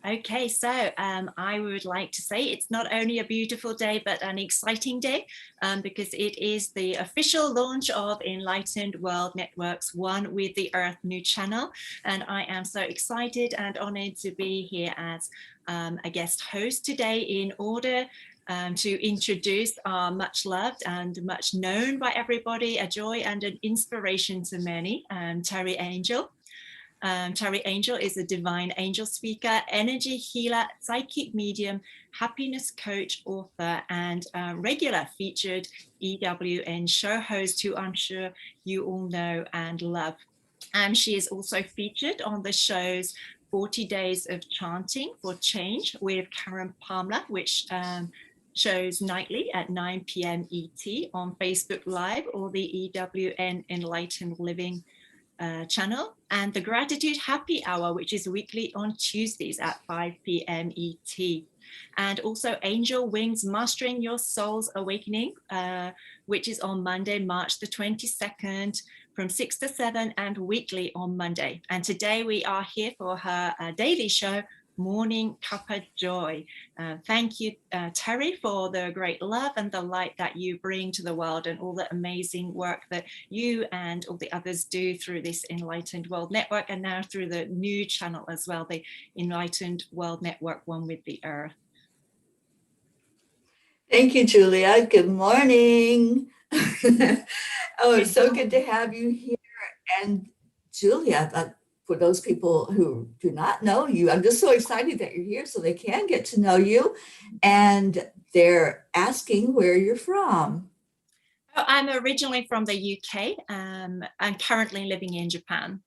Okay, so I would like to say it's not only a beautiful day, but an exciting day because it is the official launch of Enlightened World Network's One with the Earth new channel. And I am so excited and honored to be here as a guest host today in order to introduce our much loved and much known by everybody, a joy and an inspiration to many, Teri Angel. Teri Angel is a divine angel speaker, energy healer, psychic medium, happiness coach, author, and regular featured EWN show host who I'm sure you all know and love. She is also featured on the shows 40 Days of Chanting for Change with Karen Palmer, which shows nightly at 9 p.m. ET on Facebook Live or the EWN Enlightened Living channel, and the Gratitude Happy Hour, which is weekly on Tuesdays at 5 p.m. ET. And also Angel Wings Mastering Your Soul's Awakening, which is on Monday, March the 22nd from 6 to 7 and weekly on Monday. And today we are here for her daily show, Morning Cuppa JoY. Thank you, Teri, for the great love and the light that you bring to the world and all the amazing work that you and all the others do through this Enlightened World Network and now through the new channel as well, the Enlightened World Network, One with the Earth. Thank you, Julia. Good morning. Oh, it's so good to have you here. And Julia, for those people who do not know you, I'm just so excited that you're here so they can get to know you. And they're asking where you're from. Oh, I'm originally from the UK. I'm currently living in Japan.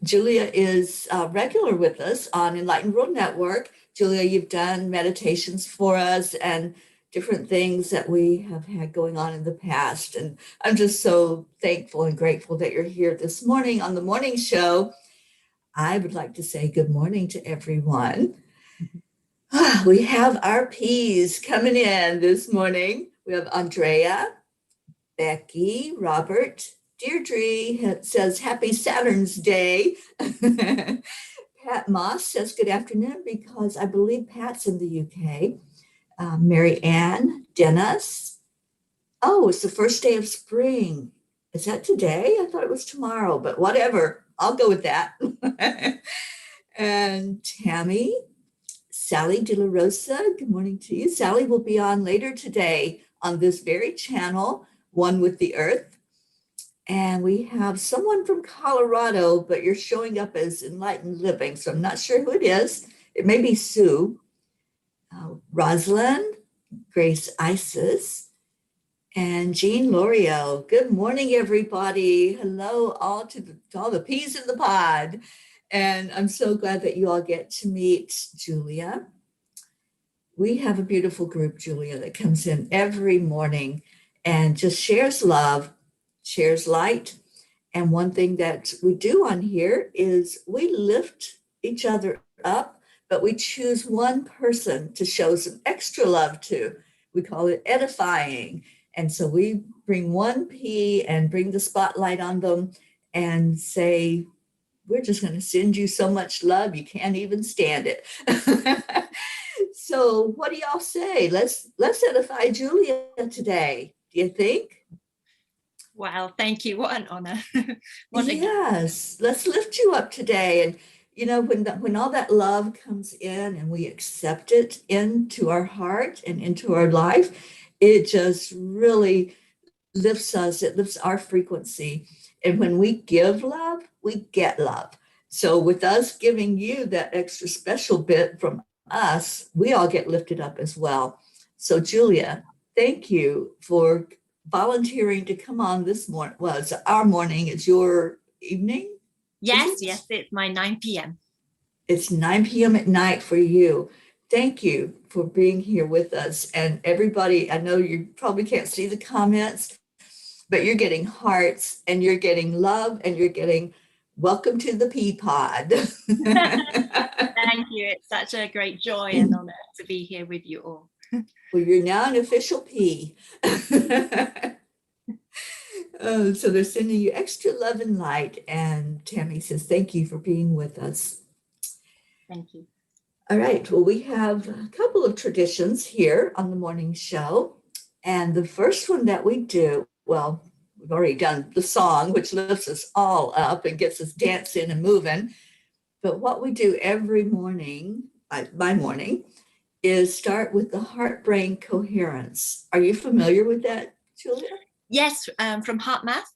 Julia is regular with us on Enlightened World Network. Julia, you've done meditations for us and different things that we have had going on in the past. And I'm just so thankful and grateful that you're here this morning on the morning show. I would like to say good morning to everyone. We have our P's coming in this morning. We have Andrea, Becky, Robert, Deirdre says happy Saturn's Day. Pat Moss says good afternoon because I believe Pat's in the UK. Mary Ann, Dennis. Oh, it's the first day of spring. Is that today? I thought it was tomorrow, but whatever. I'll go with that. And Tammy, Sally De La Rosa, good morning to you. Sally will be on later today on this very channel, One with the Earth. And we have someone from Colorado, but you're showing up as Enlightened Living, so I'm not sure who it is. It may be Sue. Rosalind, Grace Isis, and Jean L'Oreal. Good morning, everybody. Hello, all to all the peas in the pod. And I'm so glad that you all get to meet Julia. We have a beautiful group, Julia, that comes in every morning and just shares love, shares light. And one thing that we do on here is we lift each other up, but we choose one person to show some extra love to. We call it edifying. And so we bring one P and bring the spotlight on them and say, we're just going to send you so much love, you can't even stand it. So what do y'all say? Let's edify Julia today. Do you think? Wow, thank you. What an honor. Yes, let's lift you up today. And you know, when all that love comes in and we accept it into our heart and into our life, it just really lifts us. It lifts our frequency. And when we give love, we get love. So with us giving you that extra special bit from us, we all get lifted up as well. So Julia, thank you for volunteering to come on this morning. Well, it's our morning. It's your evening. Yes, it's my 9 p.m. It's 9 p.m. at night for you. Thank you for being here with us. And everybody, I know you probably can't see the comments, but you're getting hearts and you're getting love and you're getting welcome to the Pea Pod. Thank you. It's such a great joy and honor to be here with you all. Well, you're now an official P. So they're sending you extra love and light. And Tammy says, thank you for being with us. Thank you. All right. Well, we have a couple of traditions here on the morning show. And the first one that we do, well, we've already done the song, which lifts us all up and gets us dancing and moving. But what we do every morning, my morning, is start with the heart-brain coherence. Are you familiar with that, Julia? Yes, from Heart Math.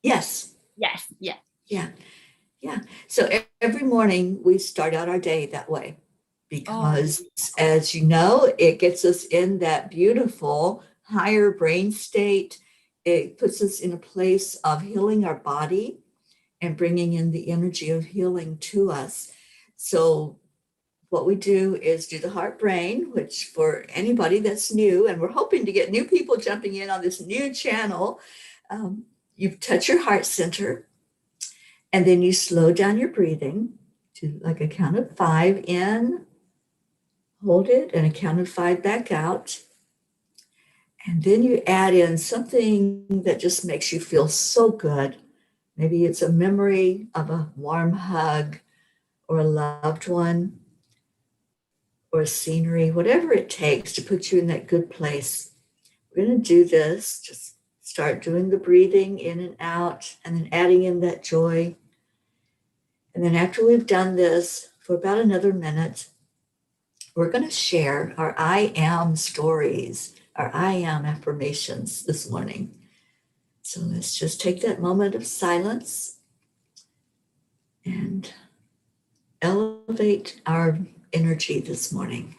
Yes. Yes, yeah. Yeah. So every morning we start out our day that way because, as you know, it gets us in that beautiful higher brain state. It puts us in a place of healing our body and bringing in the energy of healing to us. So what we do is do the heart brain, which for anybody that's new, and we're hoping to get new people jumping in on this new channel, you touch your heart center, and then you slow down your breathing to like a count of 5 in, hold it, and a count of 5 back out. And then you add in something that just makes you feel so good. Maybe it's a memory of a warm hug or a loved one or a scenery, whatever it takes to put you in that good place. We're going to do this. Just start doing the breathing in and out, and then adding in that joy. And then after we've done this for about another minute, we're going to share our I am stories, our I am affirmations this morning. So let's just take that moment of silence and elevate our energy this morning.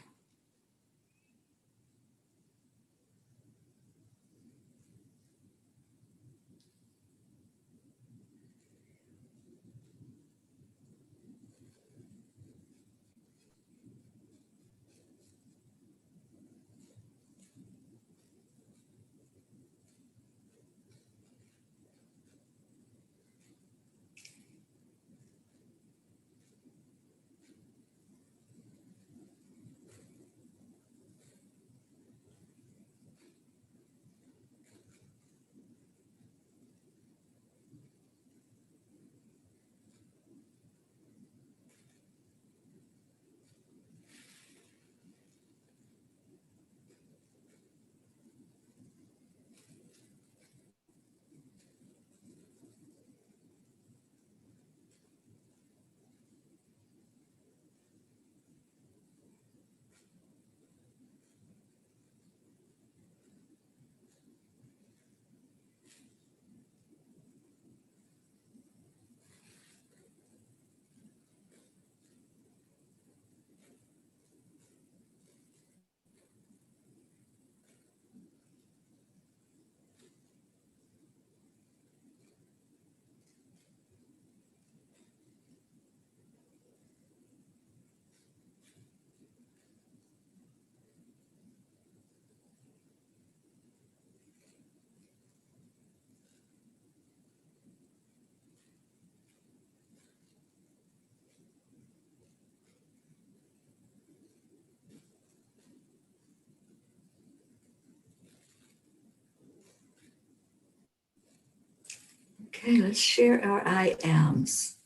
Okay, let's share our I ams.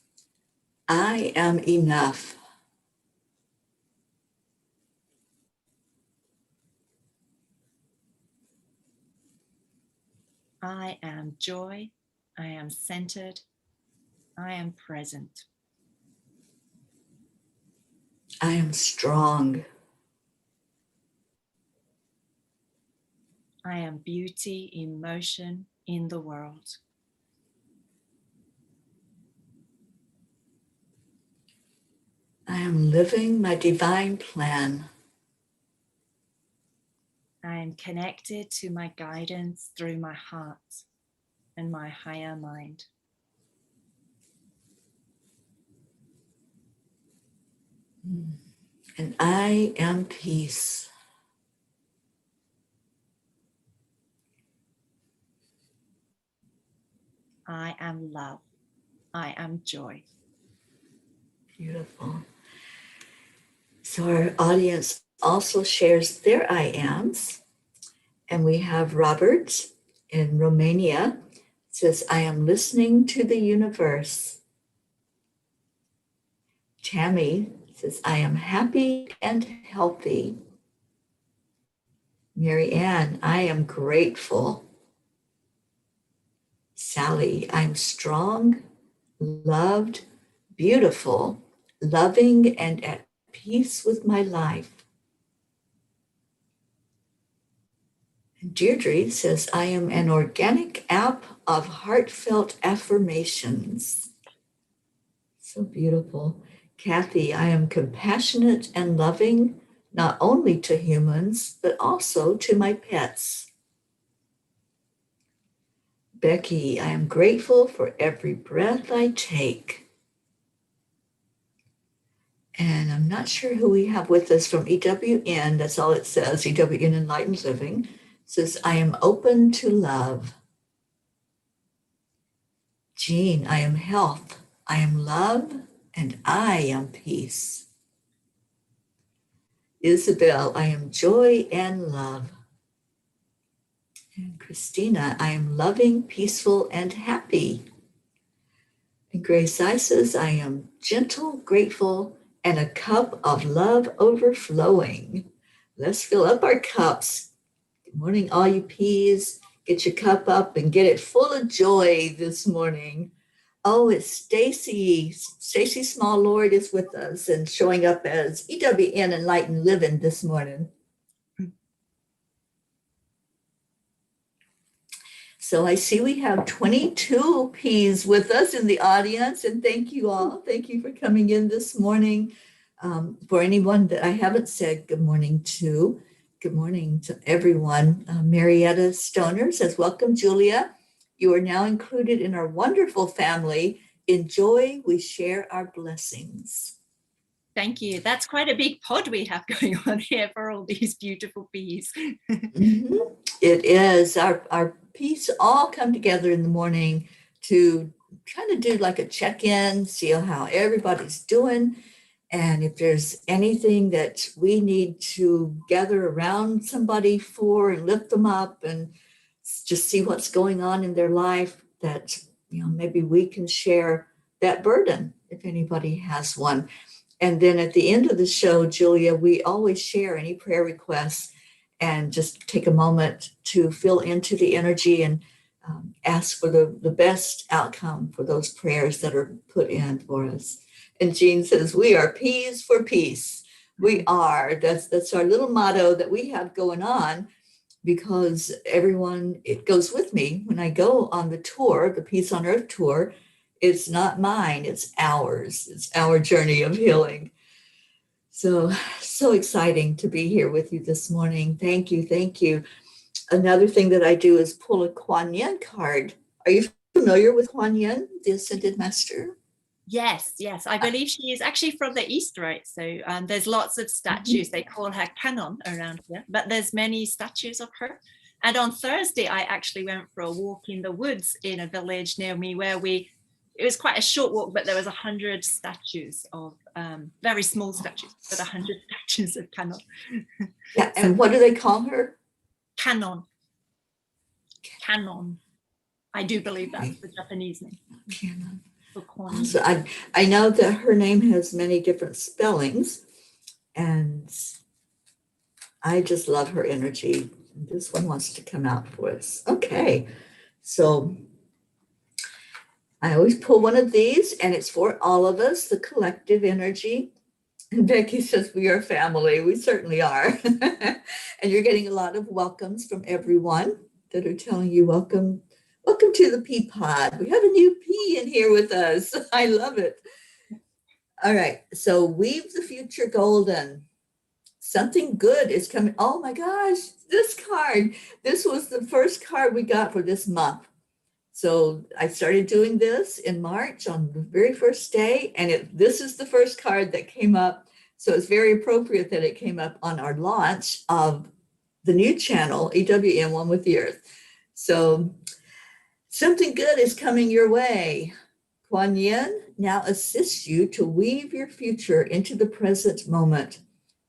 I am enough. I am joy. I am centered. I am present. I am strong. I am beauty in motion in the world. I am living my divine plan. I am connected to my guidance through my heart and my higher mind. And I am peace. I am love. I am joy. Beautiful. So our audience also shares their I ams. And we have Robert in Romania says, I am listening to the universe. Tammy says, I am happy and healthy. Mary Ann, I am grateful. Sally, I'm strong, loved, beautiful, loving, and at peace with my life. Deirdre says, I am an organic app of heartfelt affirmations. So beautiful. Kathy, I am compassionate and loving, not only to humans, but also to my pets. Becky, I am grateful for every breath I take. And I'm not sure who we have with us from EWN. That's all it says, EWN Enlightened Living. It says, I am open to love. Jean, I am health. I am love, and I am peace. Isabel, I am joy and love. And Christina, I am loving, peaceful, and happy. And Grace I says, I am gentle, grateful, and a cup of love overflowing. Let's fill up our cups. Good morning, all you peas. Get your cup up and get it full of joy this morning. Oh, it's Stacy. Stacy Small Lord is with us and showing up as EWN Enlightened Living this morning. So I see we have 22 P's with us in the audience, and thank you all. Thank you for coming in this morning. For anyone that I haven't said good morning to everyone. Marietta Stoner says, welcome, Julia. You are now included in our wonderful family. In joy, we share our blessings. Thank you. That's quite a big pod we have going on here for all these beautiful bees. Mm-hmm. It is. Our P's all come together in the morning to kind of do like a check-in, see how everybody's doing. And if there's anything that we need to gather around somebody for and lift them up and just see what's going on in their life, that, maybe we can share that burden if anybody has one. And then at the end of the show, Julia, we always share any prayer requests and just take a moment to fill into the energy and ask for the best outcome for those prayers that are put in for us. And Jean says, we are P's for peace. We are. That's our little motto that we have going on, because it goes with me when I go on the tour, the Peace on Earth tour. It's not mine, it's ours. It's our journey of healing. So exciting to be here with you this morning. Thank you, thank you. Another thing that I do is pull a Kuan Yin card. Are you familiar with Kuan Yin, the Ascended Master? Yes. I believe she is actually from the East, right? So there's lots of statues. They call her Canon around here, but there's many statues of her. And on Thursday, I actually went for a walk in the woods in a village near me where it was quite a short walk, but there was 100 statues of very small statues, but 100 statues of Canon. Yeah, and what do they call her? Canon. I do believe that's the Japanese name. Canon. So I know that her name has many different spellings, and I just love her energy. This one wants to come out for us. Okay, so I always pull one of these, and it's for all of us, the collective energy. And Becky says, we are family. We certainly are. And you're getting a lot of welcomes from everyone that are telling you welcome. Welcome to the Pea Pod. We have a new P in here with us. I love it. All right. So weave the future golden. Something good is coming. Oh my gosh, this card. This was the first card we got for this month. So I started doing this in March on the very first day, and this is the first card that came up. So it's very appropriate that it came up on our launch of the new channel, EWN One with the Earth. So something good is coming your way. Kuan Yin now assists you to weave your future into the present moment,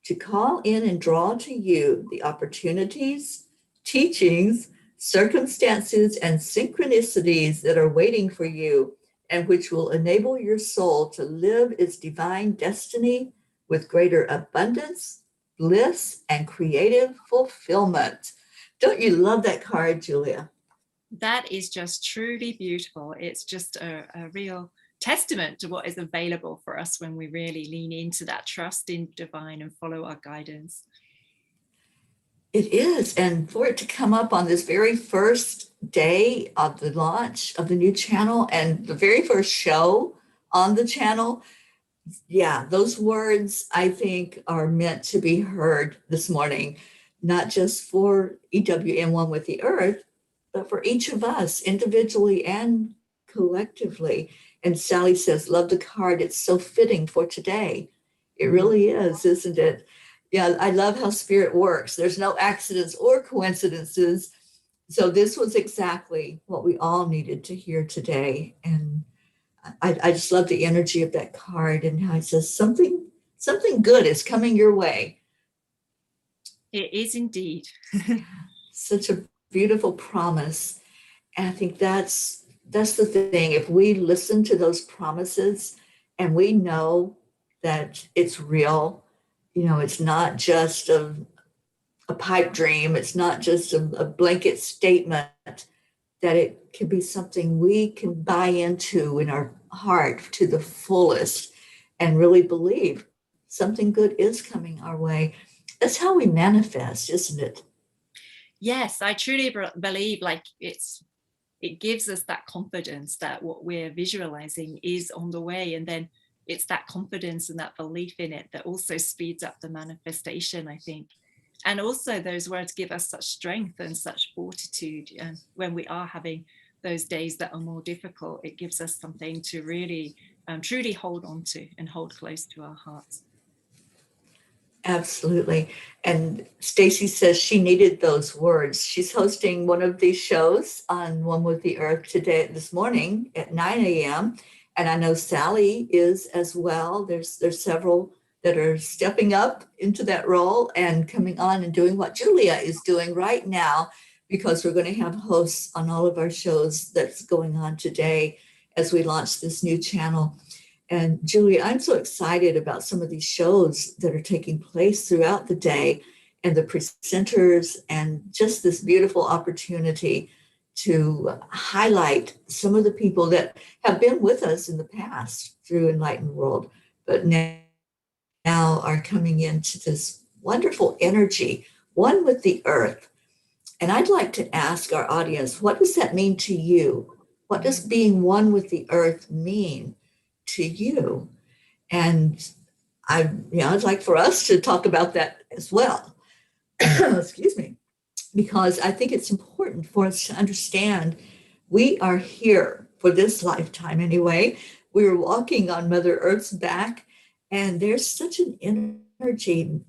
to call in and draw to you the opportunities, teachings, circumstances and synchronicities that are waiting for you and which will enable your soul to live its divine destiny with greater abundance, bliss, and creative fulfillment. Don't you love that card, Julia? That is just truly beautiful. It's just a real testament to what is available for us when we really lean into that trust in divine and follow our guidance. It is. And for it to come up on this very first day of the launch of the new channel and the very first show on the channel, yeah, those words I think are meant to be heard this morning, not just for EWN One with the Earth, but for each of us individually and collectively. And Sally says, love the card. It's so fitting for today. It really is, isn't it? Yeah, I love how spirit works. There's no accidents or coincidences. So this was exactly what we all needed to hear today. And I just love the energy of that card and how it says something good is coming your way. It is indeed. Such a beautiful promise. And I think that's the thing. If we listen to those promises and we know that it's real, it's not just a pipe dream, it's not just a blanket statement, that it can be something we can buy into in our heart to the fullest and really believe something good is coming our way. That's how we manifest, isn't it? Yes, I truly believe like it gives us that confidence that what we're visualizing is on the way. And then it's that confidence and that belief in it that also speeds up the manifestation, I think. And also those words give us such strength and such fortitude. And when we are having those days that are more difficult, it gives us something to really truly hold on to and hold close to our hearts. Absolutely. And Stacy says she needed those words. She's hosting one of these shows on One with the Earth this morning at 9 a.m. And I know Sally is as well. There's several that are stepping up into that role and coming on and doing what Julia is doing right now, because we're going to have hosts on all of our shows that's going on today as we launch this new channel. And Julia, I'm so excited about some of these shows that are taking place throughout the day and the presenters and just this beautiful opportunity to highlight some of the people that have been with us in the past through Enlightened World, but now are coming into this wonderful energy, one with the earth. And I'd like to ask our audience, what does that mean to you? What does being one with the earth mean to you? And I'd like for us to talk about that as well. Excuse me, because I think it's important for us to understand we are here for this lifetime anyway. We are walking on Mother Earth's back, and there's such an energy.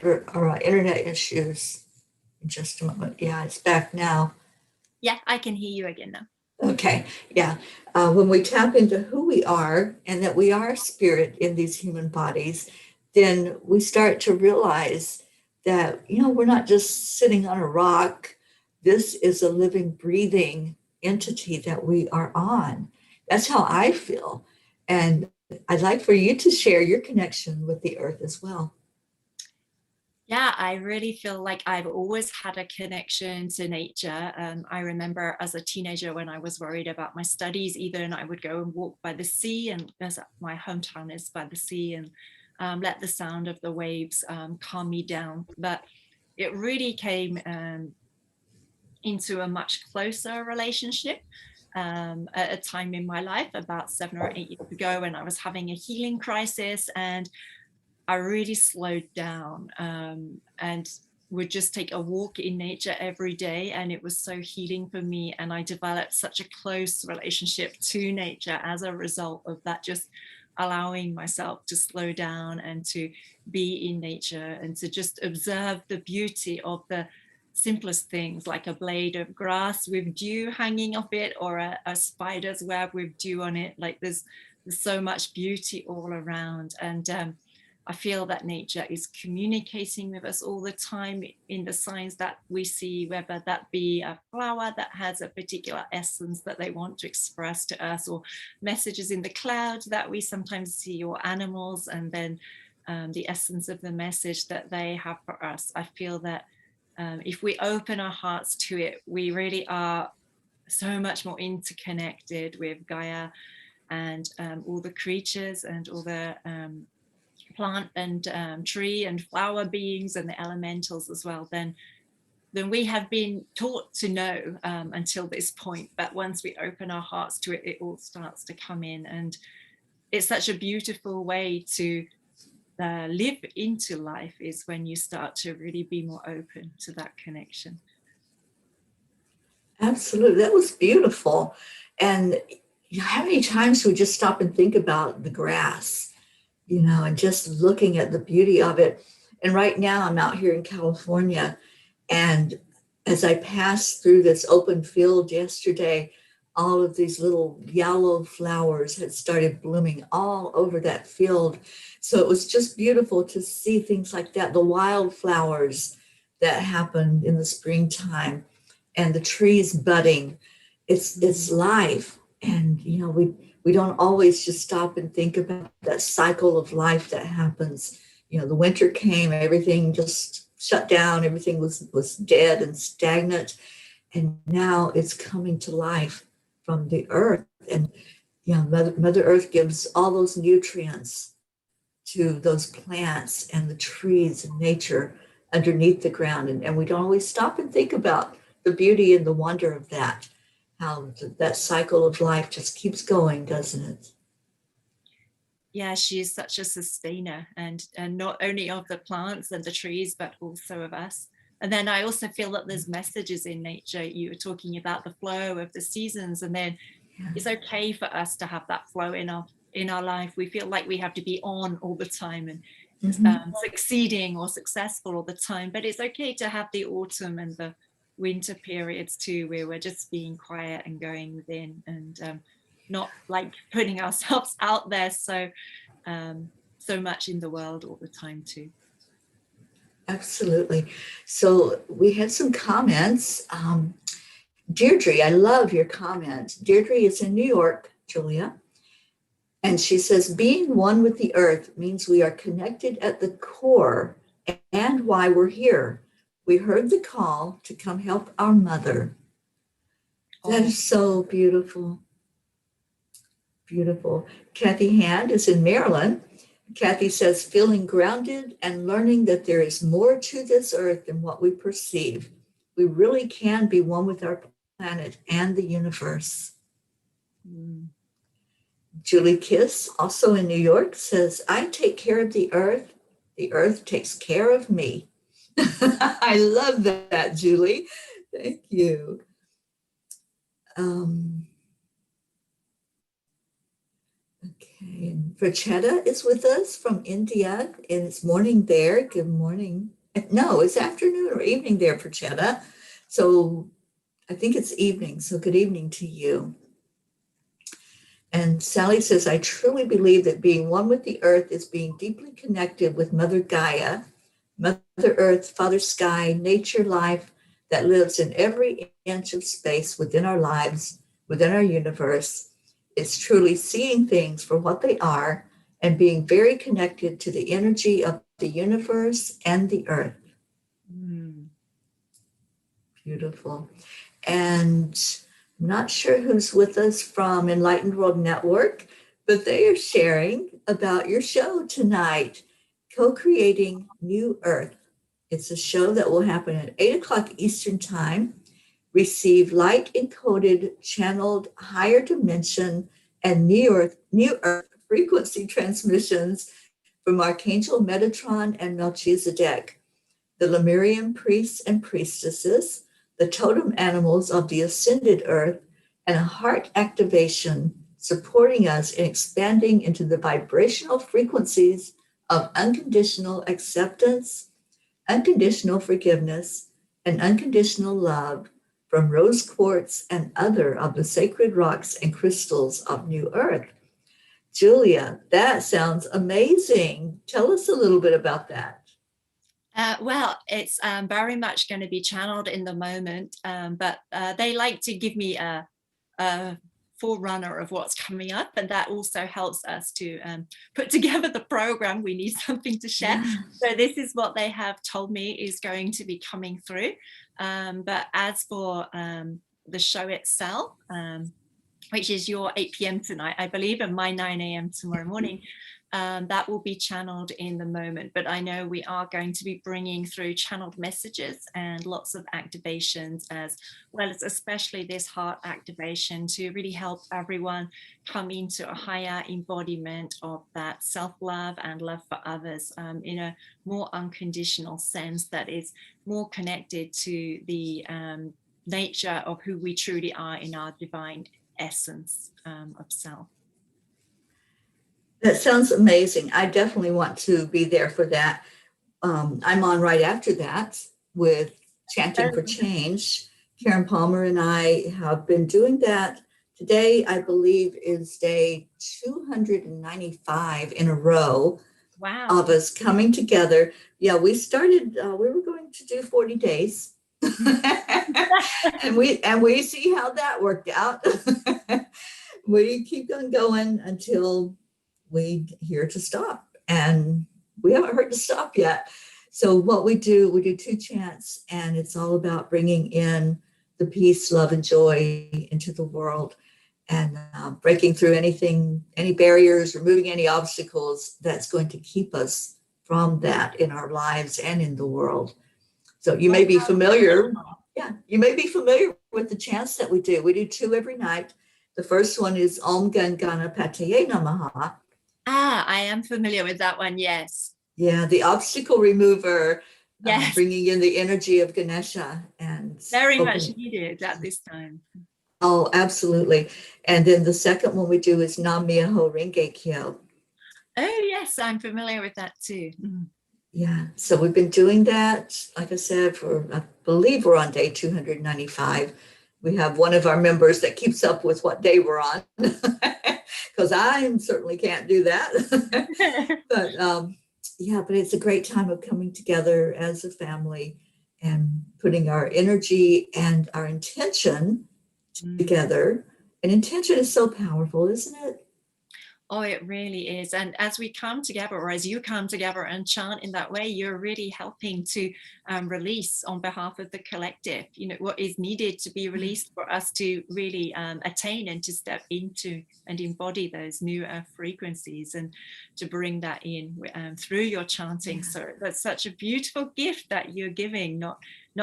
Or internet issues. In just a moment. Yeah, it's back now. Yeah, I can hear you again now. Okay, yeah. When we tap into who we are and that we are spirit in these human bodies, then we start to realize that, we're not just sitting on a rock. This is a living, breathing entity that we are on. That's how I feel. And I'd like for you to share your connection with the earth as well. Yeah, I really feel like I've always had a connection to nature. I remember as a teenager when I was worried about my studies, even I would go and walk by the sea, and as my hometown is by the sea, and let the sound of the waves calm me down. But it really came into a much closer relationship at a time in my life about 7 or 8 years ago when I was having a healing crisis, and I really slowed down and would just take a walk in nature every day. And it was so healing for me. And I developed such a close relationship to nature as a result of that just allowing myself to slow down and to be in nature and to just observe the beauty of the simplest things, like a blade of grass with dew hanging off it, or a spider's web with dew on it. Like there's so much beauty all around. And I feel that nature is communicating with us all the time in the signs that we see, whether that be a flower that has a particular essence that they want to express to us, or messages in the clouds that we sometimes see, or animals, and then the essence of the message that they have for us. I feel that if we open our hearts to it, we really are so much more interconnected with Gaia and all the creatures and all the plant and tree and flower beings and the elementals as well, than we have been taught to know until this point. But once we open our hearts to it, it all starts to come in. And it's such a beautiful way to live into life, is when you start to really be more open to that connection. Absolutely. That was beautiful. And how many times we just stop and think about the grass, and just looking at the beauty of it. And right now I'm out here in California, and as I passed through this open field yesterday, all of these little yellow flowers had started blooming all over that field. So it was just beautiful to see things like that, the wildflowers that happen in the springtime and the trees budding. It's life. And, we don't always just stop and think about that cycle of life that happens. The winter came, everything just shut down, everything was dead and stagnant. And now it's coming to life from the earth. And Mother Earth gives all those nutrients to those plants and the trees and nature underneath the ground. And we don't always stop and think about the beauty and the wonder of that, how that cycle of life just keeps going, doesn't it? Yeah, she is such a sustainer, and not only of the plants and the trees, but also of us. And then I also feel that there's messages in nature. You were talking about the flow of the seasons, and then it's okay for us to have that flow in our life. We feel like we have to be on all the time and succeeding or successful all the time, but it's okay to have the autumn and the winter periods too, where we're just being quiet and going within, and not like putting ourselves out there so much in the world all the time too. Absolutely. So we had some comments. Deirdre, I love your comment. Deirdre is in New York, Julia. And she says, being one with the earth means we are connected at the core and why we're here. We heard the call to come help our mother. That is so beautiful. Beautiful. Kathy Hand is in Maryland. Kathy says, feeling grounded and learning that there is more to this earth than what we perceive. We really can be one with our planet and the universe. Julie Kiss, also in New York, says, I take care of the earth takes care of me. I love that, Julie. Thank you. Okay, and Prachetta is with us from India, and it's morning there. Good morning. No, it's afternoon or evening there, Prachetta. So I think it's evening, so good evening to you. And Sally says, I truly believe that being one with the earth is being deeply connected with Mother Gaia, Mother Earth, Father Sky, nature, life that lives in every inch of space within our lives, within our universe. It's truly seeing things for what they are and being very connected to the energy of the universe and the earth. Beautiful. And I'm not sure who's with us from Enlightened World Network, but they are sharing about your show tonight, Co-Creating New Earth. It's a show that will happen at 8 o'clock Eastern Time. Receive light encoded, channeled, higher dimension, and new earth frequency transmissions from Archangel Metatron and Melchizedek, the Lemurian priests and priestesses, the totem animals of the ascended earth, and a heart activation supporting us in expanding into the vibrational frequencies of unconditional acceptance, unconditional forgiveness, and unconditional love from rose quartz and other of the sacred rocks and crystals of New Earth. Julia, that sounds amazing. Tell us a little bit about that. Well, it's very much going to be channeled in the moment, but they like to give me a forerunner of what's coming up, and that also helps us to put together the program. We need something to share. Yeah. So this is what they have told me is going to be coming through. But as for the show itself, which is your 8 p.m. tonight, I believe, and my 9 a.m. tomorrow morning, that will be channeled in the moment. But I know we are going to be bringing through channeled messages and lots of activations, as well as especially this heart activation, to really help everyone come into a higher embodiment of that self-love and love for others in a more unconditional sense that is more connected to the nature of who we truly are in our divine essence of self. That sounds amazing. I definitely want to be there for that. I'm on right after that with Chanting for Change. Karen Palmer and I have been doing that. Today, I believe, is day 295 in a row. Wow. Of us coming together. Yeah, we started, we were going to do 40 days. and we see how that worked out. We keep on going until we hear to stop, and we haven't heard to stop yet. So what we do 2 chants, and it's all about bringing in the peace, love, and joy into the world, and breaking through any barriers, removing any obstacles that's going to keep us from that in our lives and in the world. So you may be familiar. Yeah, you may be familiar with the chants that we do. We do 2 every night. The first one is Om Ganganapataye Namaha. I am familiar with that one, yes. Yeah, the obstacle remover, yes. Bringing in the energy of Ganesha. And very much needed at this time. Oh, absolutely. And then the second one we do is Nam Myoho Renge Kyo. Oh, yes, I'm familiar with that too. Yeah, so we've been doing that, like I said, I believe we're on day 295. We have one of our members that keeps up with what day we're on, because I certainly can't do that. But but it's a great time of coming together as a family and putting our energy and our intention together. And intention is so powerful, isn't it? Oh, it really is. And as we come together, or as you come together and chant in that way, you're really helping to release on behalf of the collective, what is needed to be released for us to really attain and to step into and embody those new frequencies, and to bring that in through your chanting. Yeah. So that's such a beautiful gift that you're giving, not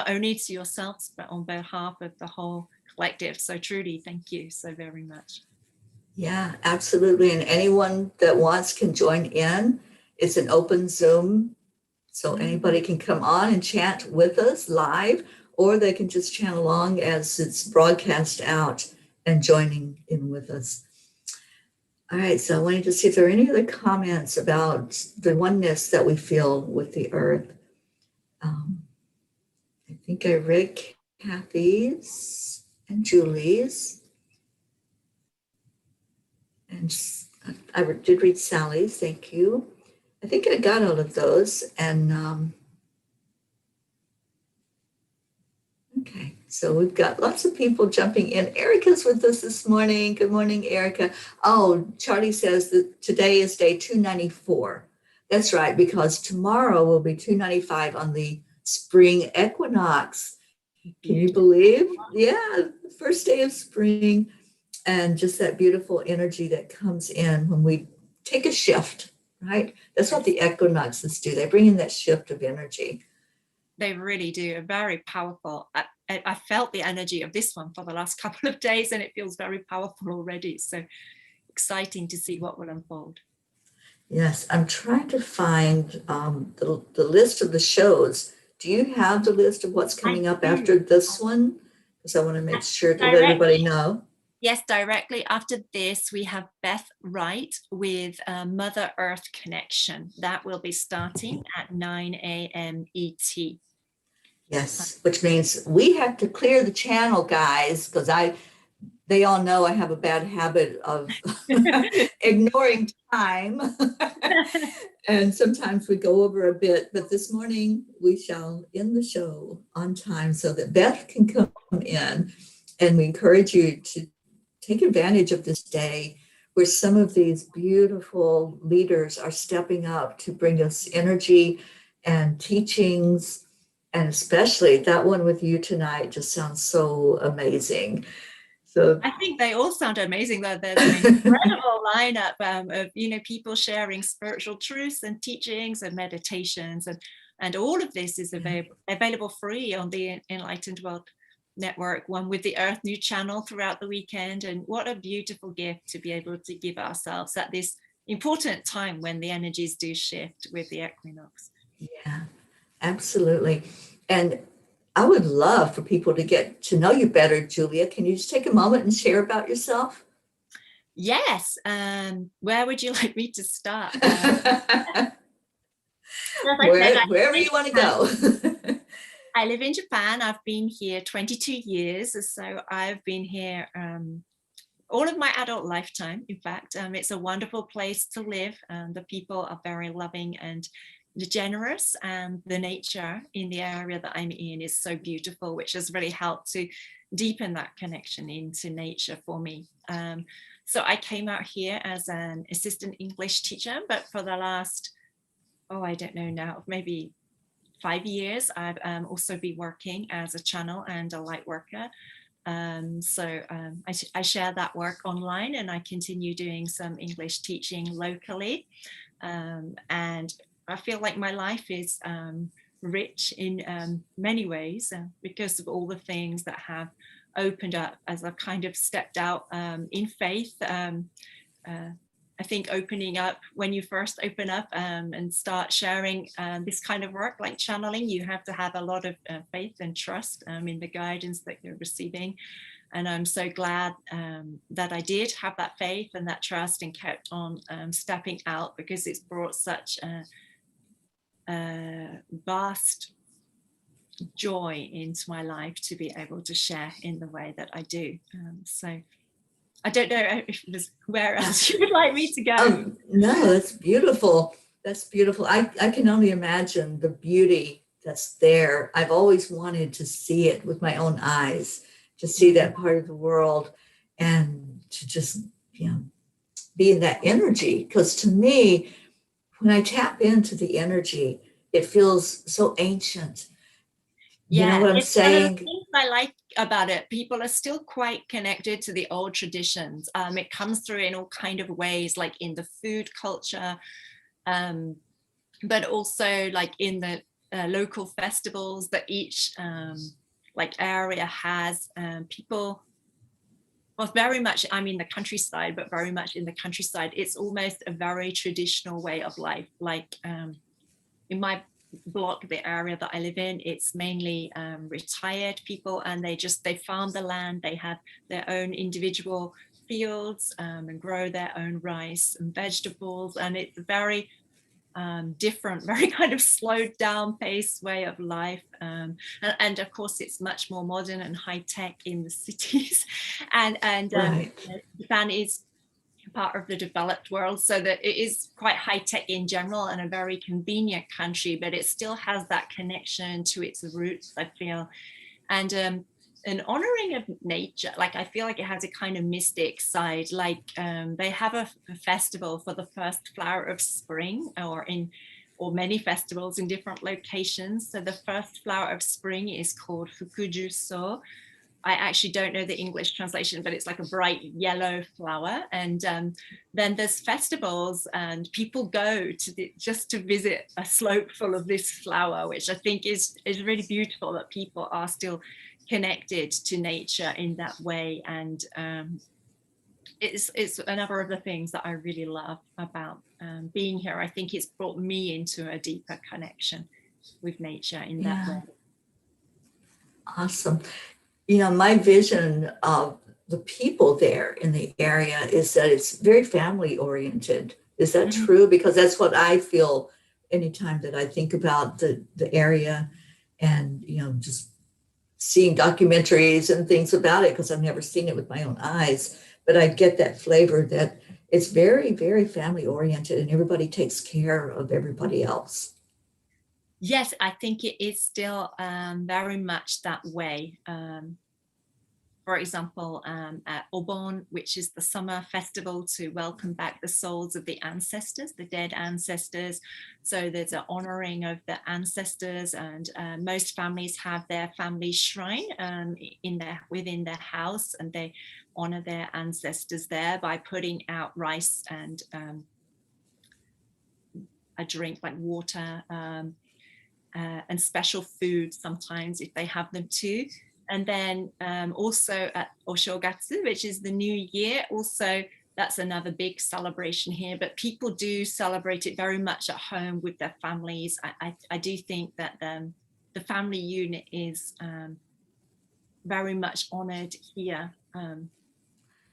only to yourselves, but on behalf of the whole collective. So truly, thank you so very much. Yeah, absolutely. And anyone that wants can join in. It's an open Zoom, so anybody can come on and chant with us live, or they can just chant along as it's broadcast out and joining in with us. All right, so I wanted to see if there are any other comments about the oneness that we feel with the earth. I think I read Kathy's and Julie's. And I did read Sally's, thank you. I think I got all of those. And okay, so we've got lots of people jumping in. Erica's with us this morning. Good morning, Erica. Oh, Charlie says that today is day 294. That's right, because tomorrow will be 295 on the spring equinox. Can you believe? Yeah, the first day of spring. And just that beautiful energy that comes in when we take a shift, right? That's what the equinoxes do. They bring in that shift of energy. They really do. Very powerful. I felt the energy of this one for the last couple of days, and it feels very powerful already. So exciting to see what will unfold. Yes, I'm trying to find the list of the shows. Do you have the list of what's coming up after this one? Because I want to make sure to let everybody know. Yes, directly after this, we have Beth Wright with Mother Earth Connection. That will be starting at 9 a.m. ET. Yes, which means we have to clear the channel, guys, because they all know I have a bad habit of ignoring time. And sometimes we go over a bit, but this morning we shall end the show on time so that Beth can come in. And we encourage you to take advantage of this day where some of these beautiful leaders are stepping up to bring us energy and teachings. And especially that one with you tonight just sounds so amazing. So I think they all sound amazing, though. There's an incredible lineup of, people sharing spiritual truths and teachings and meditations. And all of this is available free on the Enlightened World Network, one with the Earth New channel throughout the weekend. And what a beautiful gift to be able to give ourselves at this important time when the energies do shift with the equinox. yeah, absolutely. And I would love for people to get to know you better, Julia. Can you just take a moment and share about yourself? Yes. Where would you like me to start? Wherever you want to go. I live in Japan. I've been here 22 years. So I've been here all of my adult lifetime. In fact, it's a wonderful place to live. The people are very loving and generous, and the nature in the area that I'm in is so beautiful, which has really helped to deepen that connection into nature for me. So I came out here as an assistant English teacher, but for the last, I don't know now, maybe 5 years, I've also been working as a channel and a light worker. I share that work online, and I continue doing some English teaching locally. And I feel like my life is rich in many ways because of all the things that have opened up as I've kind of stepped out in faith. I think opening up, when you first open up and start sharing this kind of work like channeling, you have to have a lot of faith and trust in the guidance that you're receiving. And I'm so glad that I did have that faith and that trust and kept on stepping out, because it's brought such a vast joy into my life to be able to share in the way that I do. So I don't know if there's where else you would like me to go. No, that's beautiful. That's beautiful. I can only imagine the beauty that's there. I've always wanted to see it with my own eyes, to see that part of the world and to just, be in that energy. Because to me, when I tap into the energy, it feels so ancient. You know what I'm it's one of the saying? things I like about it. People are still quite connected to the old traditions. It comes through in all kind of ways, like in the food culture, but also like in the local festivals that each area has. People, well, very much, I'm in the countryside, but very much in the countryside, it's almost a very traditional way of life. Like in my block, the area that I live in, it's mainly retired people, and they farm the land. They have their own individual fields and grow their own rice and vegetables, and it's a very different, very kind of slowed down paced way of life, and of course it's much more modern and high tech in the cities, and Right. Japan is part of the developed world, so that it is quite high tech in general and a very convenient country, but it still has that connection to its roots, I feel. And an honoring of nature, like I feel like it has a kind of mystic side. Like they have a festival for the first flower of spring, or many festivals in different locations. So the first flower of spring is called Fukujuso. I actually don't know the English translation, but it's like a bright yellow flower. And then there's festivals, and people go to just to visit a slope full of this flower, which I think is really beautiful, that people are still connected to nature in that way. And it's another of the things that I really love about being here. I think it's brought me into a deeper connection with nature in that way. Awesome. My vision of the people there in the area is that it's very family oriented. Is that true? Because that's what I feel anytime that I think about the area and, just seeing documentaries and things about it, because I've never seen it with my own eyes, but I get that flavor that it's very, very family oriented and everybody takes care of everybody else. Yes, I think it is still very much that way. For example, at Obon, which is the summer festival to welcome back the souls of the ancestors, the dead ancestors. So there's an honoring of the ancestors, and most families have their family shrine within their house, and they honor their ancestors there by putting out rice and a drink like water, and special food sometimes if they have them too. And then also at Oshogatsu, which is the new year, also that's another big celebration here, but people do celebrate it very much at home with their families. I do think that the family unit is very much honored here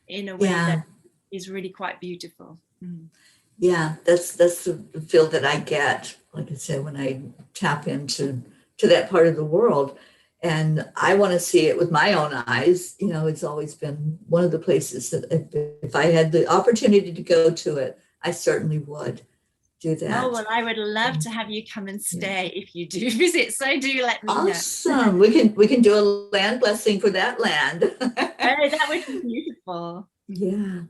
in a way that is really quite beautiful. Yeah, that's the feel that I get, like I said, when I tap into that part of the world. And I want to see it with my own eyes. It's always been one of the places that if I had the opportunity to go to it, I certainly would do that. Oh, well, I would love to have you come and stay if you do visit. So do let me know. Awesome. We can do a land blessing for that land. Oh, that would be beautiful. Yeah,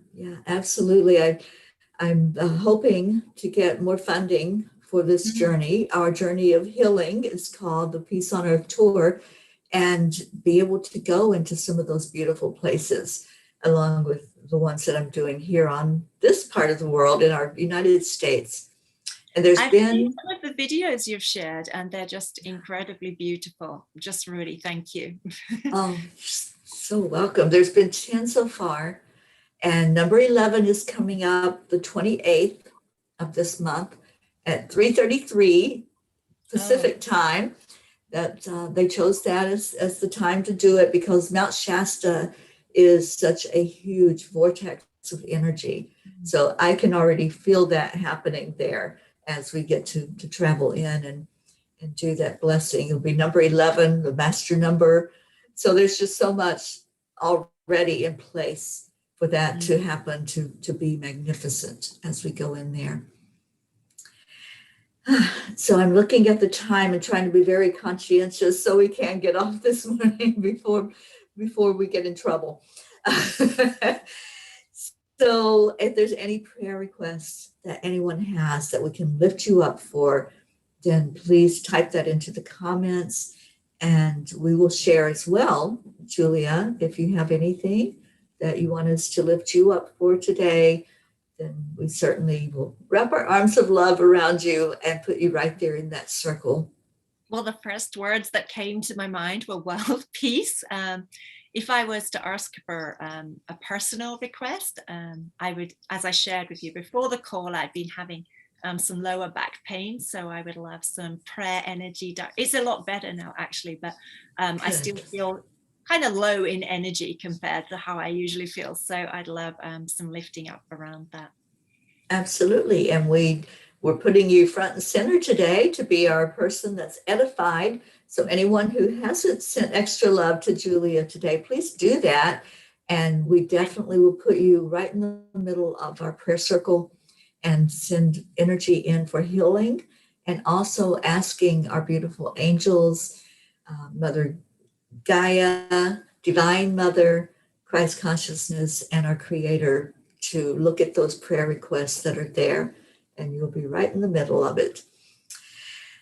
absolutely. I'm hoping to get more funding for this journey. Our journey of healing is called the Peace on Earth Tour, and be able to go into some of those beautiful places along with the ones that I'm doing here on this part of the world in our United States. And I've seen some of the videos you've shared, and they're just incredibly beautiful. Just really thank you. Oh, so welcome. There's been 10 so far, and number 11 is coming up the 28th of this month at 3:33 Pacific time. That they chose that as the time to do it because Mount Shasta is such a huge vortex of energy. So I can already feel that happening there as we get to travel in and do that blessing. It'll be number 11, the master number. So there's just so much already in place for that to happen, to be magnificent as we go in there. So I'm looking at the time and trying to be very conscientious so we can get off this morning before we get in trouble. So if there's any prayer requests that anyone has that we can lift you up for, then please type that into the comments and we will share as well. Julia, if you have anything that you want us to lift you up for today, then we certainly will wrap our arms of love around you and put you right there in that circle. Well, the first words that came to my mind were world peace. If I was to ask for a personal request, I would, as I shared with you before the call, I've been having some lower back pain. So I would love some prayer energy. It's a lot better now, actually, but I still feel kind of low in energy compared to how I usually feel. So I'd love some lifting up around that. Absolutely. And we're putting you front and center today to be our person that's edified. So anyone who hasn't sent extra love to Julia today, please do that. And we definitely will put you right in the middle of our prayer circle and send energy in for healing, and also asking our beautiful angels, Mother Gaia, Divine Mother, Christ Consciousness, and our Creator to look at those prayer requests that are there, and you'll be right in the middle of it.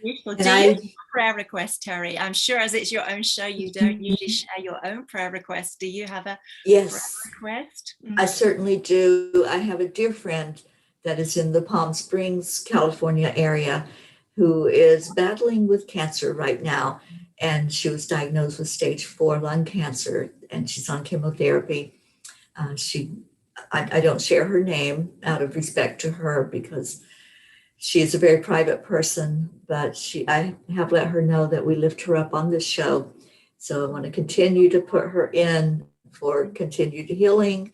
Beautiful. Do you have a prayer request, Teri? I'm sure as it's your own show, you don't usually share your own prayer request. Do you have a prayer request? I certainly do. I have a dear friend that is in the Palm Springs, California area who is battling with cancer right now. And she was diagnosed with stage 4 lung cancer, and she's on chemotherapy. I don't share her name out of respect to her because she is a very private person, but I have let her know that we lift her up on this show. So I want to continue to put her in for continued healing.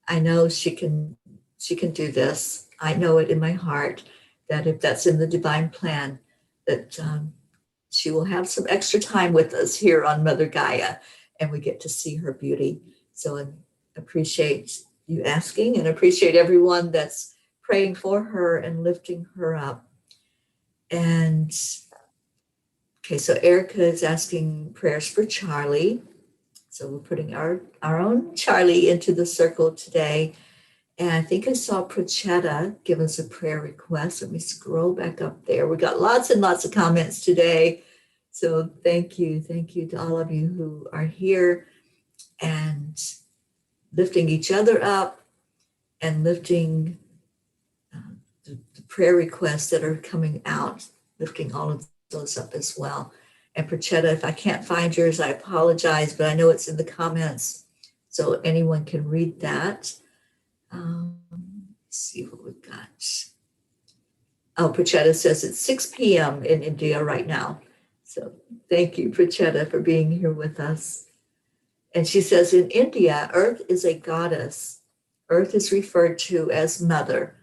I know she can do this. I know it in my heart that if that's in the divine plan, that she will have some extra time with us here on Mother Gaia, and we get to see her beauty. So I appreciate you asking, and appreciate everyone that's praying for her and lifting her up. And okay, so Erica is asking prayers for Charlie. So we're putting our own Charlie into the circle today. And I think I saw Prochetta give us a prayer request. Let me scroll back up there. We got lots and lots of comments today. So thank you. Thank you to all of you who are here and lifting each other up and lifting the prayer requests that are coming out, lifting all of those up as well. And Prochetta, if I can't find yours, I apologize, but I know it's in the comments, so anyone can read that. Let's see what we've got. Oh, Prochetta says it's 6 p.m. in India right now. So thank you, Prochetta, for being here with us. And she says in India, Earth is a goddess. Earth is referred to as Mother.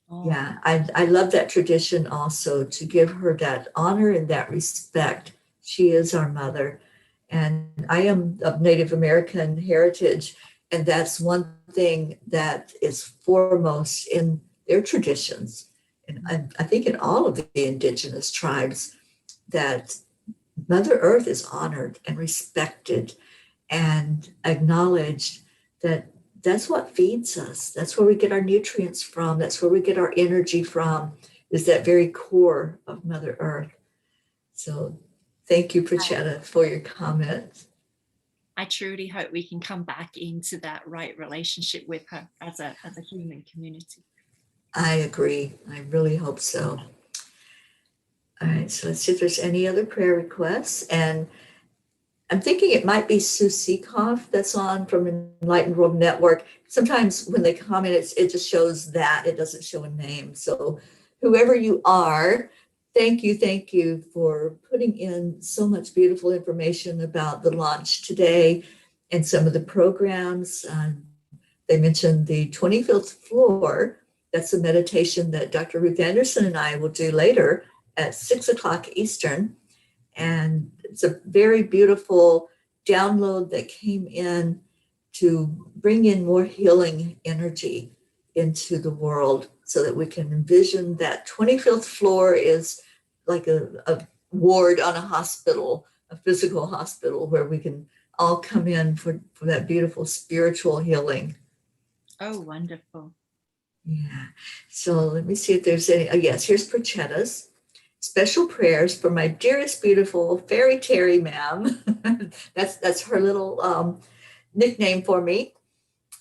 Oh. Yeah, I love that tradition also, to give her that honor and that respect. She is our mother. And I am of Native American heritage, and that's one thing that is foremost in their traditions. And I think in all of the indigenous tribes, that Mother Earth is honored and respected and acknowledged, that that's what feeds us. That's where we get our nutrients from. That's where we get our energy from, is that very core of Mother Earth. So thank you, Prochetta, for your comment. I truly hope we can come back into that right relationship with her as a human community. I agree. I really hope so. All right, so let's see if there's any other prayer requests. And I'm thinking it might be Sue Seekoff that's on from Enlightened World Network. Sometimes when they comment, it just shows that, it doesn't show a name. So whoever you are, thank you for putting in so much beautiful information about the launch today and some of the programs. They mentioned the 25th floor. That's a meditation that Dr. Ruth Anderson and I will do later at 6 o'clock Eastern. And it's a very beautiful download that came in to bring in more healing energy into the world, so that we can envision that 25th floor is like a ward on a hospital, a physical hospital, where we can all come in for that beautiful spiritual healing. Oh, wonderful. Yeah. So let me see if there's any. Oh, yes, here's Prochetta's. Special prayers for my dearest, beautiful fairy Teri, ma'am. that's her little nickname for me.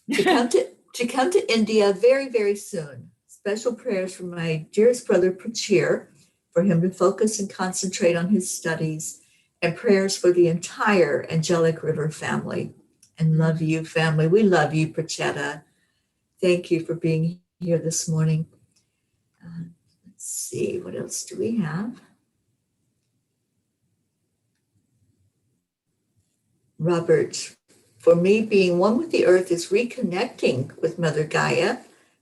To come to India very, very soon. Special prayers for my dearest brother Prachir, for him to focus and concentrate on his studies, and prayers for the entire Angelic River family. And love you, family. We love you, Prochetta. Thank you for being here this morning. Let's see, what else do we have? Robert, for me, being one with the earth is reconnecting with Mother Gaia,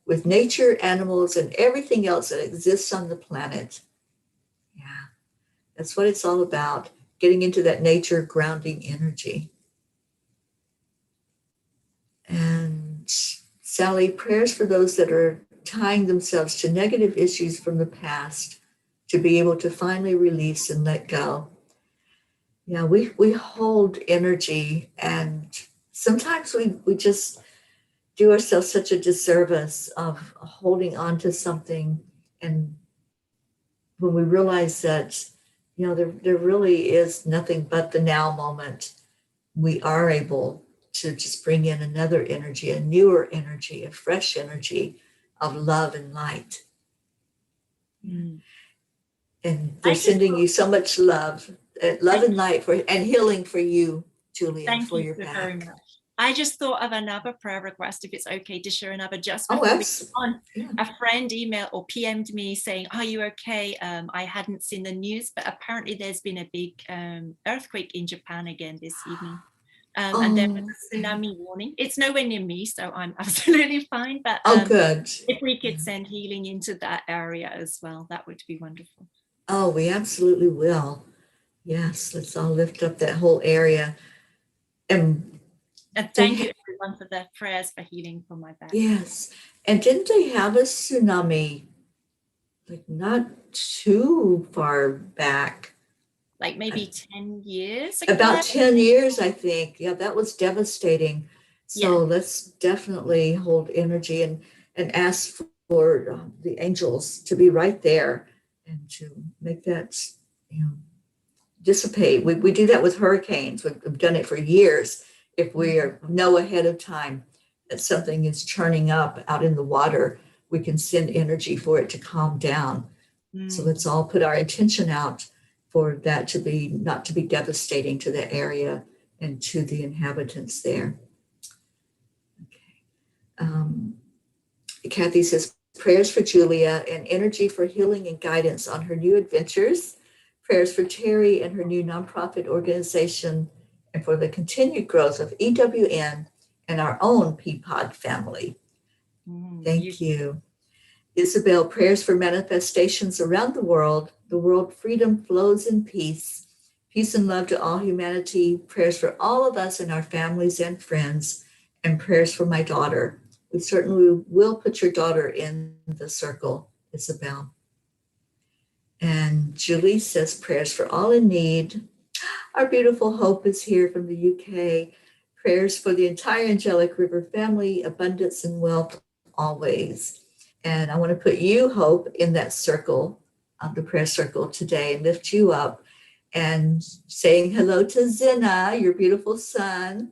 with nature, animals, and everything else that exists on the planet. Yeah, that's what it's all about, getting into that nature grounding energy. And Sally, prayers for those that are tying themselves to negative issues from the past, to be able to finally release and let go. Yeah, we hold energy, and sometimes we just do ourselves such a disservice of holding on to something. And when we realize that, there really is nothing but the now moment, we are able to just bring in another energy, a newer energy, a fresh energy of love and light. And they're sending you so much love and light and healing for you, Julia, for your back. Very much. I just thought of another prayer request, if it's okay to share another just before A friend emailed or PM'd me saying, are you okay? I hadn't seen the news, but apparently there's been a big earthquake in Japan again this evening. And there was Oh, a tsunami warning. It's nowhere near me, so I'm absolutely fine. But oh, good. if we Yeah. could send healing into that area as well, that would be wonderful. Oh, we absolutely will. Yes, let's all lift up that whole area. And And they thank you everyone for their prayers for healing for my back. yes. And didn't they have a tsunami like not too far back? Like maybe 10 years About ago. 10 years, I think. Yeah, that was devastating. Yeah. So let's definitely hold energy and ask for the angels to be right there and to make that, you know, dissipate. We do that with hurricanes. We've done it for years. If we know ahead of time that something is churning up out in the water, we can send energy for it to calm down. So let's all put our intention out for that to be not to be devastating to the area and to the inhabitants there. Okay. Kathy says prayers for Julia and energy for healing and guidance on her new adventures. Prayers for Teri and her new nonprofit organization, and for the continued growth of EWN and our own Peapod family. Thank you. Isabel, prayers for manifestations around the world freedom flows in peace. Peace and love to all humanity. Prayers for all of us and our families and friends, and prayers for my daughter. We certainly will put your daughter in the circle, Isabel. And Julie says prayers for all in need. Our beautiful Hope is here from the UK. Prayers for the entire Angelic River family, abundance and wealth always. And I want to put you, Hope, in that circle, the prayer circle today, and lift you up and saying hello to Zena, your beautiful son.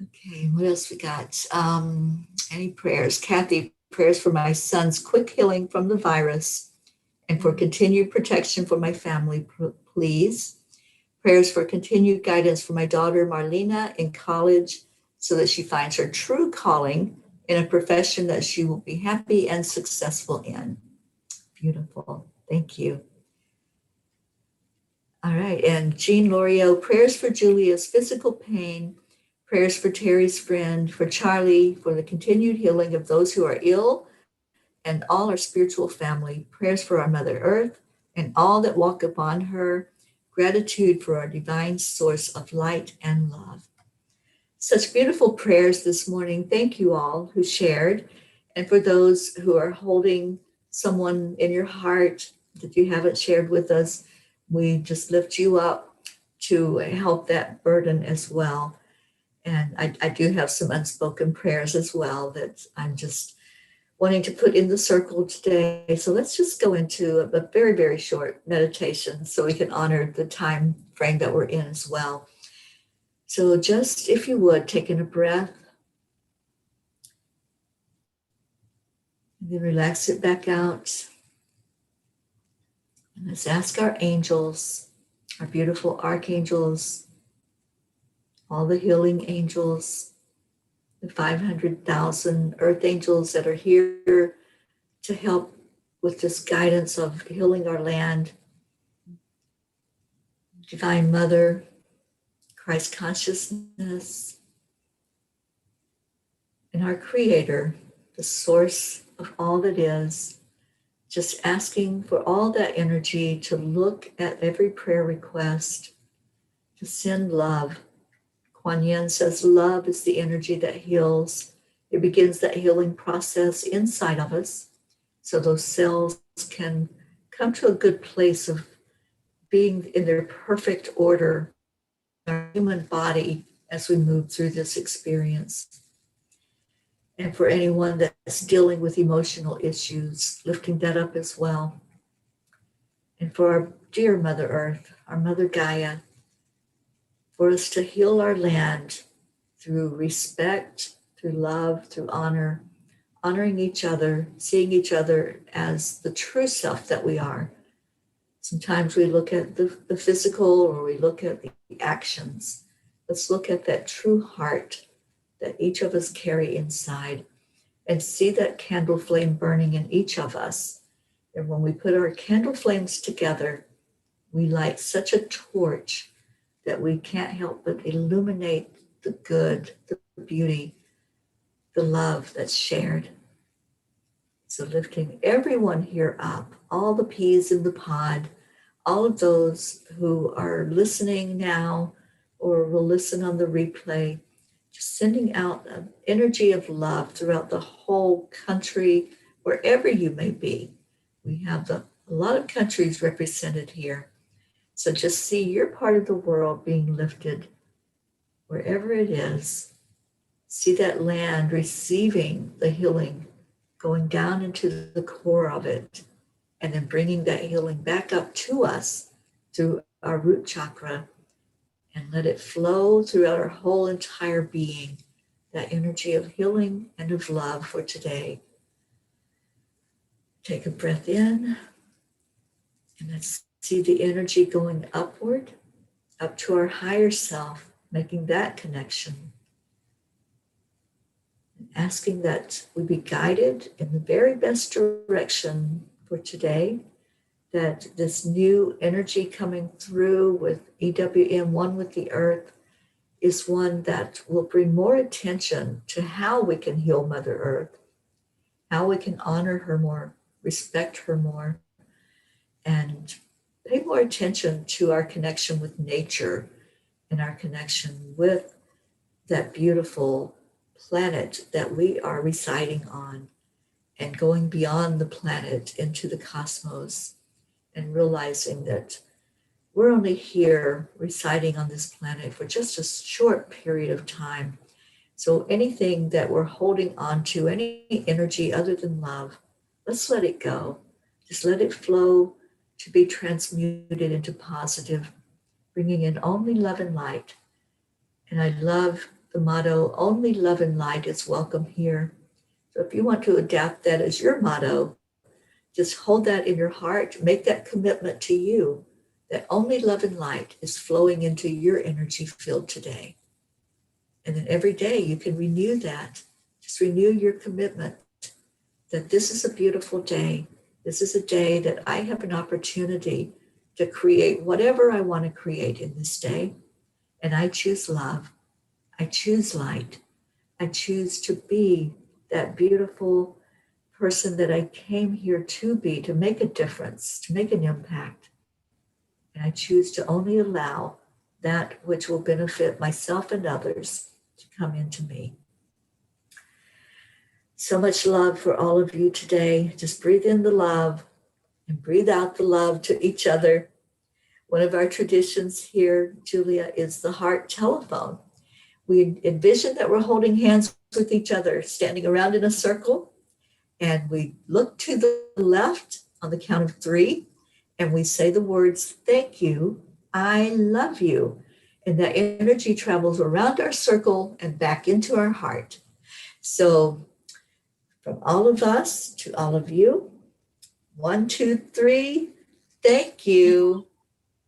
Okay, what else we got? Any prayers? Kathy, prayers for my son's quick healing from the virus and for continued protection for my family, please. Prayers for continued guidance for my daughter, Marlena, in college so that she finds her true calling in a profession that she will be happy and successful in. Beautiful. Thank you. All right. And Jean Lorio, prayers for Julia's physical pain, prayers for Teri's friend, for Charlie, for the continued healing of those who are ill, and all our spiritual family, prayers for our Mother Earth and all that walk upon her, gratitude for our divine source of light and love. Such beautiful prayers this morning. Thank you all who shared. And for those who are holding someone in your heart that you haven't shared with us, we just lift you up to help that burden as well. And I do have some unspoken prayers as well that I'm just wanting to put in the circle today. So let's just go into a very, very short meditation so we can honor the time frame that we're in as well. So just, if you would, taking a breath and then relax it back out. And let's ask our angels, our beautiful archangels, all the healing angels, the 500,000 earth angels that are here to help with this guidance of healing our land. Divine Mother, Christ consciousness, and our Creator, the source of all that is, just asking for all that energy to look at every prayer request, to send love. Kuan Yin says love is the energy that heals. It begins that healing process inside of us so those cells can come to a good place of being in their perfect order in our human body as we move through this experience. And for anyone that's dealing with emotional issues, lifting that up as well. And for our dear Mother Earth, our Mother Gaia, for us to heal our land through respect, through love, through honor, honoring each other, seeing each other as the true self that we are. Sometimes we look at the physical or we look at the actions. Let's look at that true heart that each of us carry inside and see that candle flame burning in each of us. And when we put our candle flames together, we light such a torch that we can't help but illuminate the good, the beauty, the love that's shared. So lifting everyone here up, all the peas in the pod, all of those who are listening now or will listen on the replay, just sending out an energy of love throughout the whole country, wherever you may be. We have a lot of countries represented here. So just see your part of the world being lifted wherever it is. See that land receiving the healing, going down into the core of it, and then bringing that healing back up to us through our root chakra, and let it flow throughout our whole entire being, that energy of healing and of love for today. Take a breath in, and let's see the energy going upward, up to our higher self, making that connection. Asking that we be guided in the very best direction for today, that this new energy coming through with EWM, one with the earth, is one that will bring more attention to how we can heal Mother Earth, how we can honor her more, respect her more, and pay more attention to our connection with nature and our connection with that beautiful planet that we are residing on, and going beyond the planet into the cosmos, and realizing that we're only here residing on this planet for just a short period of time. So anything that we're holding on to, any energy other than love, let's let it go. Just let it flow to be transmuted into positive, bringing in only love and light. And I love the motto, only love and light is welcome here. So if you want to adapt that as your motto, just hold that in your heart, make that commitment to you, that only love and light is flowing into your energy field today. And then every day you can renew that. Just renew your commitment that this is a beautiful day. This is a day that I have an opportunity to create whatever I want to create in this day. And I choose love. I choose light. I choose to be that beautiful person that I came here to be, to make a difference, to make an impact. And I choose to only allow that which will benefit myself and others to come into me. So much love for all of you today. Just breathe in the love and breathe out the love to each other. One of our traditions here, Julia, is the heart telephone. We envision that we're holding hands with each other, standing around in a circle, and we look to the left on the count of 3, and we say the words, thank you, I love you. And that energy travels around our circle and back into our heart. So from all of us to all of you, 1, 2, 3, thank you,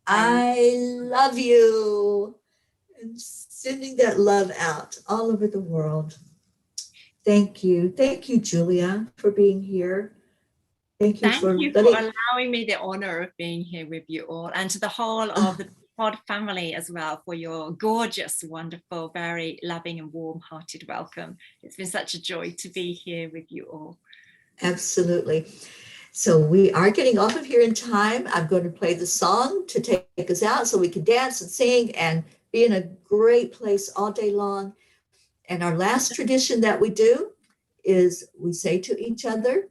I love you. And sending that love out all over the world. Thank you. Thank you, Julia, for being here. Thank you for allowing me the honor of being here with you all, and to the whole of the pod family as well for your gorgeous, wonderful, very loving and warm-hearted welcome. It's been such a joy to be here with you all. Absolutely. So we are getting off of here in time. I'm going to play the song to take us out so we can dance and sing and be in a great place all day long. And our last tradition that we do is we say to each other,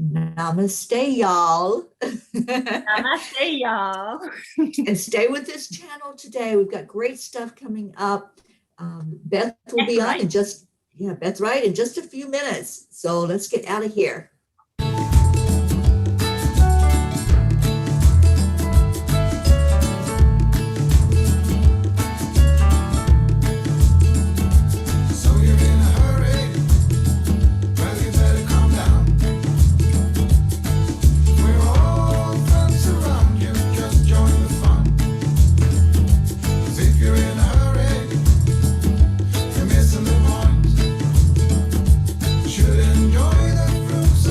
namaste, y'all. Namaste, y'all. And stay with this channel today. We've got great stuff coming up. Beth will be on in just, Beth's right, in just a few minutes. So let's get out of here. Should enjoy the fruits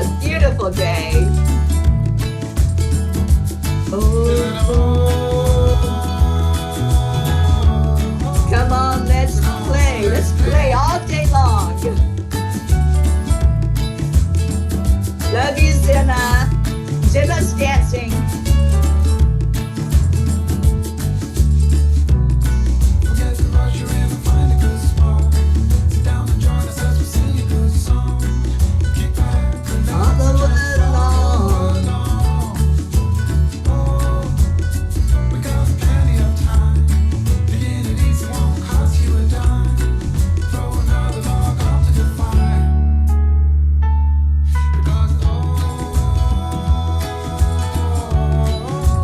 a beautiful day. Come on, let's play. Let's play all day long. Love you, Zena. Zena's dancing.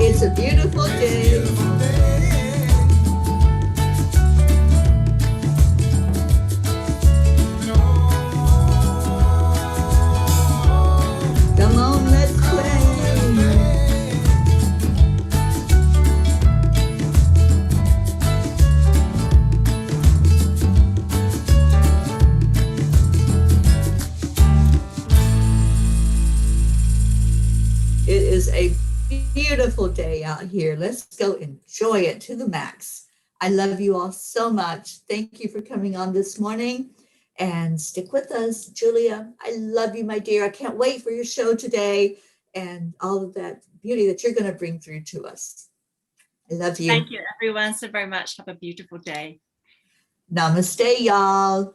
It's a beautiful day. Come on, let's play. It is a beautiful day out here. Let's go enjoy it to the max. I love you all so much. Thank you for coming on this morning, and stick with us. Julia, I love you, my dear. I can't wait for your show today and all of that beauty that you're going to bring through to us. I love you. Thank you, everyone, so very much. Have a beautiful day. Namaste, y'all.